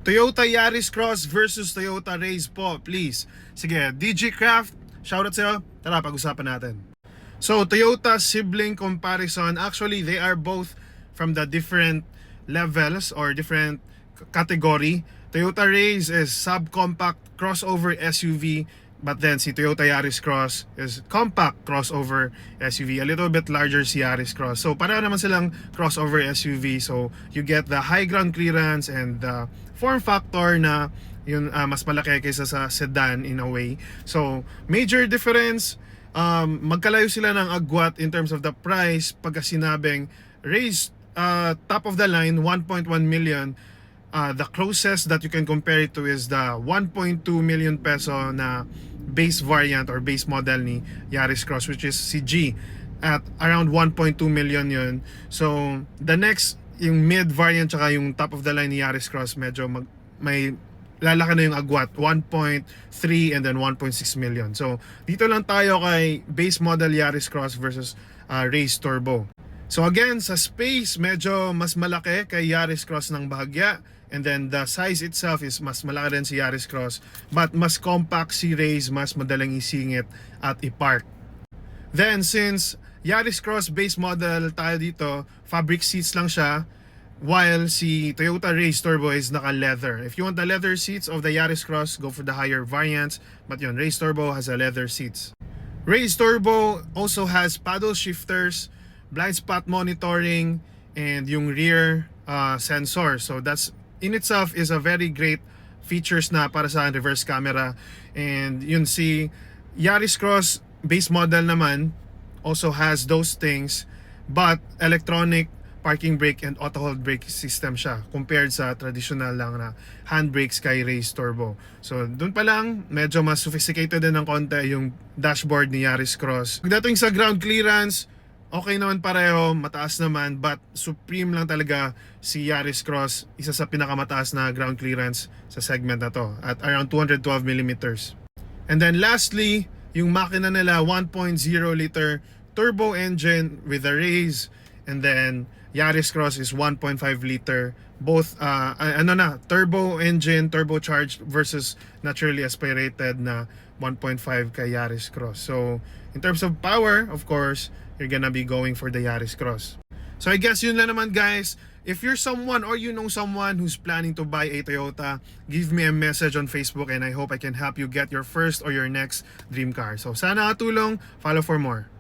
Toyota Yaris Cross versus Toyota Raze po, please. Sige, DJ Craft, shoutout sa'yo. Tara, pag-usapan natin. So, Toyota sibling comparison, actually, they are both from the different levels or different category. Toyota Raze is subcompact crossover SUV, but then si Toyota Yaris Cross is compact crossover SUV. A little bit larger si Yaris Cross. So, para naman silang crossover SUV. So, you get the high ground clearance and the form factor na yun mas malaki kaysa sa sedan in a way. So, major difference, magkalayo sila ng agwat in terms of the price pagka sinabing Raze top of the line 1.1 million. The closest that you can compare it to is the 1.2 million peso na base variant or base model ni Yaris Cross, which is si G at around 1.2 million yun. So the next, yung mid variant tsaka yung top of the line ni Yaris Cross, medyo may lalaki na yung agwat, 1.3 and then 1.6 million. So dito lang tayo kay base model Yaris Cross versus Raze Turbo. So again, sa space, medyo mas malaki kay Yaris Cross ng bahagya. And then the size itself is mas malaki rin si Yaris Cross. But mas compact si Raze, mas madaling isingit at i-park. Then since Yaris Cross base model tayo dito, fabric seats lang siya. While si Toyota Raze Turbo is naka-leather. If you want the leather seats of the Yaris Cross, go for the higher variants. But yun, Raze Turbo has a leather seats. Raze Turbo also has paddle shifters, blind spot monitoring, and yung rear sensor. So that's in itself is a very great features na para sa reverse camera. And yun, si Yaris Cross base model naman also has those things, but electronic parking brake and auto hold brake system siya compared sa traditional lang na handbrakes kay Raze Turbo. So dun pa lang medyo mas sophisticated din ng konti yung dashboard ni Yaris Cross. Pagdating sa ground clearance, okay naman pareho, mataas naman, but supreme lang talaga si Yaris Cross, isa sa pinakamataas na ground clearance sa segment na to at around 212 millimeters. And then lastly, yung makina nila 1.0 liter turbo engine with a Raze, and then Yaris Cross is 1.5 liter, both turbo engine, turbocharged versus naturally aspirated na 1.5 kay Yaris Cross. So in terms of power, of course, you're gonna be going for the Yaris Cross. So I guess yun lang naman, guys. If you're someone or you know someone who's planning to buy a Toyota, give me a message on Facebook and I hope I can help you get your first or your next dream car. So sana katulong, follow for more.